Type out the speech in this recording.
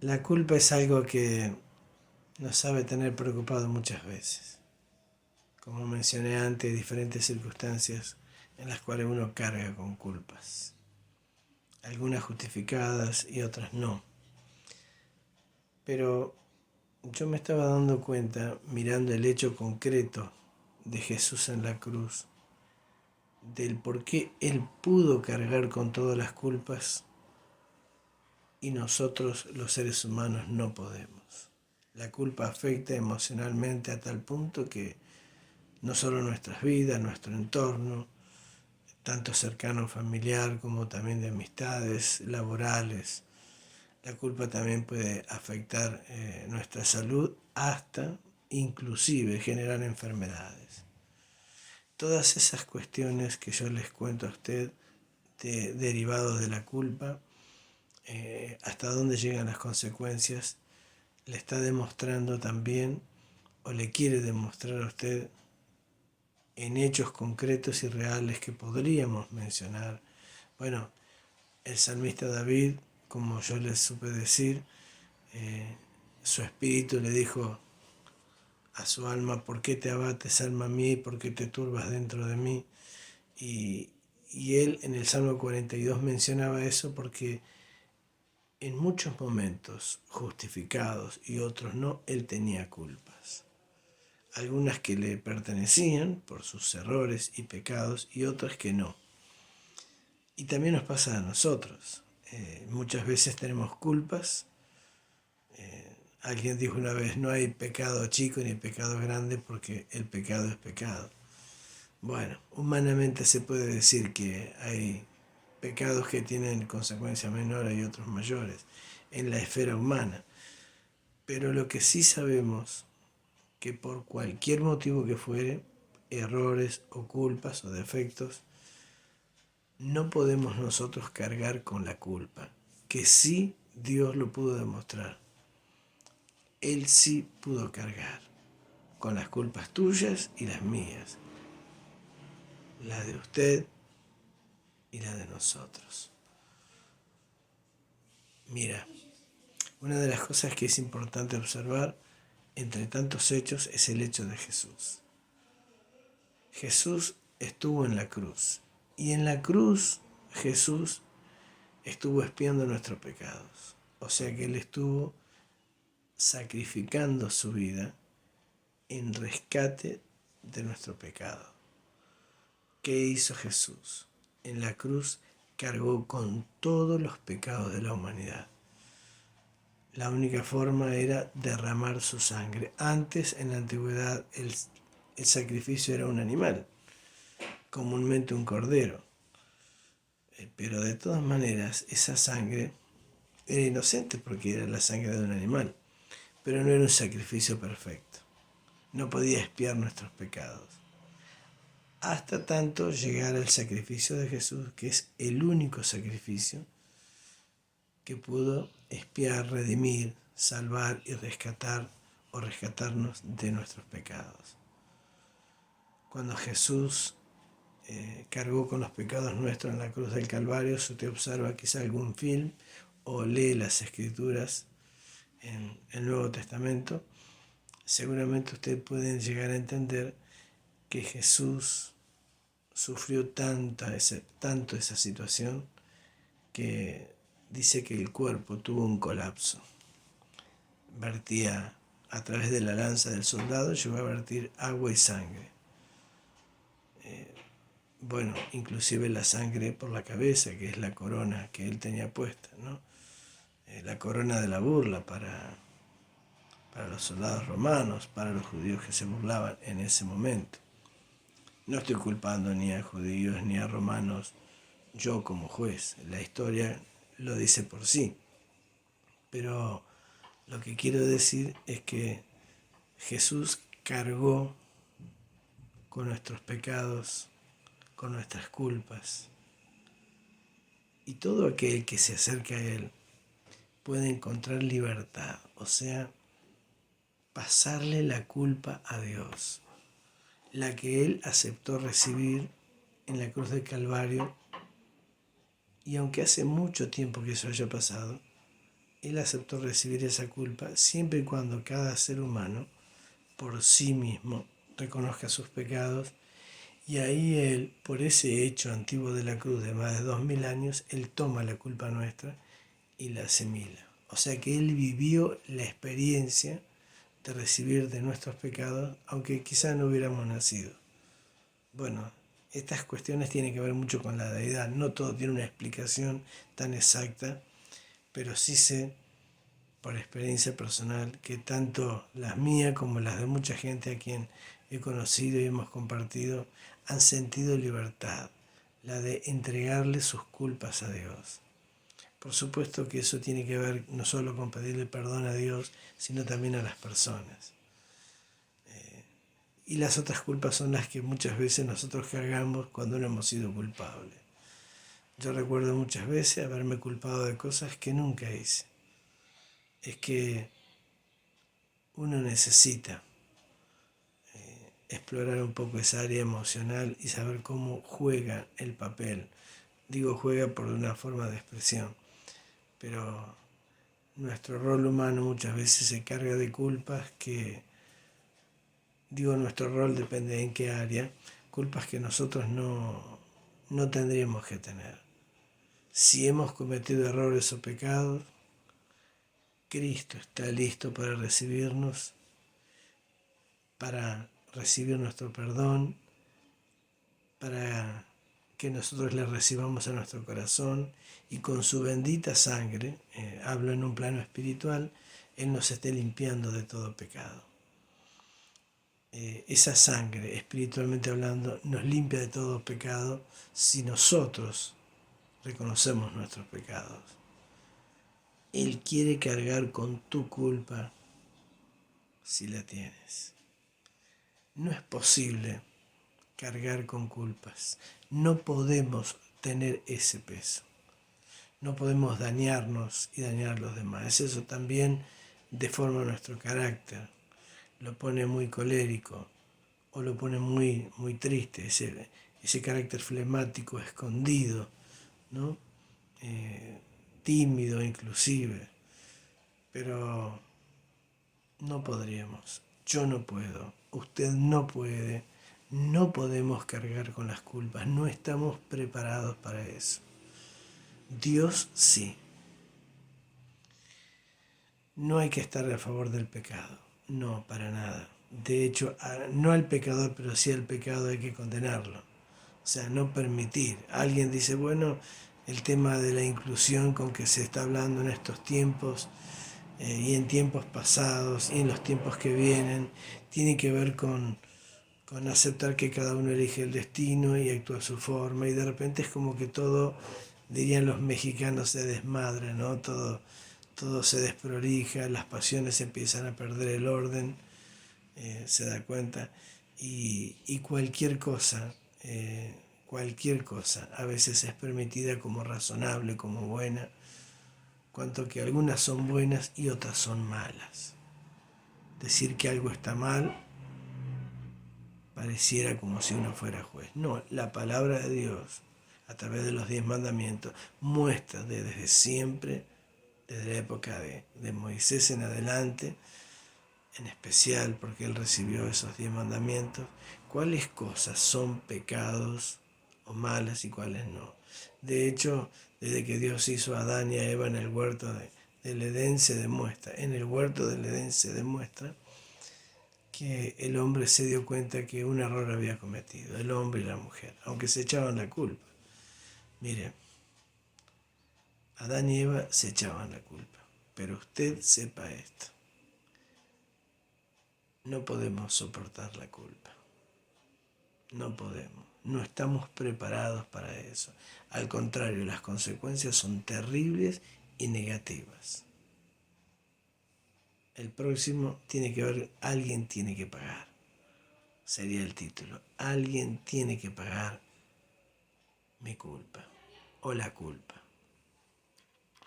La culpa es algo que nos sabe tener preocupado muchas veces. Como mencioné antes, diferentes circunstancias en las cuales uno carga con culpas. Algunas justificadas y otras no. Pero yo me estaba dando cuenta, mirando el hecho concreto de Jesús en la cruz, del por qué Él pudo cargar con todas las culpas y nosotros los seres humanos no podemos. La culpa afecta emocionalmente a tal punto que no solo nuestras vidas, nuestro entorno, tanto cercano familiar como también de amistades laborales. La culpa también puede afectar nuestra salud hasta inclusive generar enfermedades. Todas esas cuestiones que yo les cuento a usted derivados de la culpa, hasta dónde llegan las consecuencias, le está demostrando también o le quiere demostrar a usted en hechos concretos y reales que podríamos mencionar. Bueno, el salmista David, como yo les supe decir, su espíritu le dijo a su alma: ¿por qué te abates, alma mía, y por qué te turbas dentro de mí? Y, y él en el Salmo 42 mencionaba eso porque en muchos momentos justificados y otros no, él tenía culpas. Algunas que le pertenecían por sus errores y pecados y otras que no. Y también nos pasa a nosotros. Muchas veces tenemos culpas. Alguien dijo una vez: no hay pecado chico ni pecado grande porque el pecado es pecado. Bueno, humanamente se puede decir que hay pecados que tienen consecuencias menores y otros mayores en la esfera humana. Pero lo que sí sabemos, que por cualquier motivo que fuere, errores o culpas o defectos, no podemos nosotros cargar con la culpa, que sí Dios lo pudo demostrar. Él sí pudo cargar con las culpas tuyas y las mías, la de usted y la de nosotros. Mira, una de las cosas que es importante observar entre tantos hechos es el hecho de Jesús. Jesús estuvo en la cruz y en la cruz Jesús estuvo expiando nuestros pecados. O sea que Él estuvo sacrificando su vida en rescate de nuestro pecado. ¿Qué hizo Jesús? En la cruz cargó con todos los pecados de la humanidad. La única forma era derramar su sangre. Antes, en la antigüedad, el sacrificio era un animal, comúnmente un cordero. Pero de todas maneras, esa sangre era inocente porque era la sangre de un animal, pero no era un sacrificio perfecto. No podía expiar nuestros pecados. Hasta tanto llegar al sacrificio de Jesús, que es el único sacrificio que pudo expiar, redimir, salvar y rescatar o rescatarnos de nuestros pecados. Cuando Jesús cargó con los pecados nuestros en la cruz del Calvario, si usted observa quizá algún film o lee las Escrituras en el Nuevo Testamento, seguramente usted puede llegar a entender que Jesús sufrió tanto esa situación que dice que el cuerpo tuvo un colapso. Vertía a través de la lanza del soldado, llegó a vertir agua y sangre. Bueno, inclusive la sangre por la cabeza, que es la corona que él tenía puesta, ¿no? La corona de la burla para los soldados romanos, para los judíos que se burlaban en ese momento. No estoy culpando ni a judíos ni a romanos yo como juez, la historia lo dice por sí. Pero lo que quiero decir es que Jesús cargó con nuestros pecados, con nuestras culpas. Y todo aquel que se acerca a Él puede encontrar libertad, o sea, pasarle la culpa a Dios, la que Él aceptó recibir en la cruz del Calvario. Y aunque hace mucho tiempo que eso haya pasado, Él aceptó recibir esa culpa siempre y cuando cada ser humano por sí mismo reconozca sus pecados, y ahí Él, por ese hecho antiguo de la cruz de más de 2000 años, Él toma la culpa nuestra y la asimila. O sea que Él vivió la experiencia de recibir de nuestros pecados, aunque quizá no hubiéramos nacido. Bueno, estas cuestiones tienen que ver mucho con la deidad. No todo tiene una explicación tan exacta, pero sí sé por experiencia personal que tanto las mías como las de mucha gente a quien he conocido y hemos compartido han sentido libertad, la de entregarle sus culpas a Dios. Por supuesto que eso tiene que ver no solo con pedirle perdón a Dios, sino también a las personas. Y las otras culpas son las que muchas veces nosotros cargamos cuando no hemos sido culpables. Yo recuerdo muchas veces haberme culpado de cosas que nunca hice. Es que uno necesita explorar un poco esa área emocional y saber cómo juega el papel. Digo juega por una forma de expresión, pero nuestro rol humano muchas veces se carga de culpas que, digo nuestro rol depende en qué área, culpas que nosotros no tendríamos que tener. Si hemos cometido errores o pecados, Cristo está listo para recibirnos, para recibir nuestro perdón, para que nosotros le recibamos a nuestro corazón y con su bendita sangre, hablo en un plano espiritual, Él nos esté limpiando de todo pecado. Esa sangre, espiritualmente hablando, nos limpia de todo pecado si nosotros reconocemos nuestros pecados. Él quiere cargar con tu culpa si la tienes. No es posible cargar con culpas. No podemos tener ese peso. No podemos dañarnos y dañar a los demás. Eso también deforma nuestro carácter, lo pone muy colérico o lo pone muy, muy triste, ese carácter flemático, escondido, ¿no? Tímido inclusive. Pero no podríamos, yo no puedo, usted no puede, no podemos cargar con las culpas, no estamos preparados para eso. Dios sí. No hay que estar a favor del pecado, no, para nada. De hecho, no al pecador, pero sí al pecado hay que condenarlo. O sea, no permitir. Alguien dice, bueno, el tema de la inclusión con que se está hablando en estos tiempos y en tiempos pasados y en los tiempos que vienen, tiene que ver con aceptar que cada uno elige el destino y actúa a su forma. Y de repente es como que todo, dirían los mexicanos, se desmadra, ¿no? Todo se desprolija, las pasiones empiezan a perder el orden, se da cuenta, y cualquier cosa a veces es permitida como razonable, como buena, cuanto que algunas son buenas y otras son malas. Decir que algo está mal pareciera como si uno fuera juez. No, la palabra de Dios, a través de los 10 mandamientos, muestra desde siempre, desde la época de Moisés en adelante, en especial porque él recibió esos 10 mandamientos, cuáles cosas son pecados o malas y cuáles no. De hecho, desde que Dios hizo a Adán y a Eva en el huerto del Edén en el huerto del Edén se demuestra que el hombre se dio cuenta que un error había cometido, el hombre y la mujer, aunque se echaban la culpa. Mire, Adán y Eva se echaban la culpa, pero usted sepa esto. No podemos soportar la culpa. No podemos. No estamos preparados para eso. Al contrario, las consecuencias son terribles y negativas. El próximo tiene que ver, alguien tiene que pagar. Sería el título. Alguien tiene que pagar mi culpa o la culpa.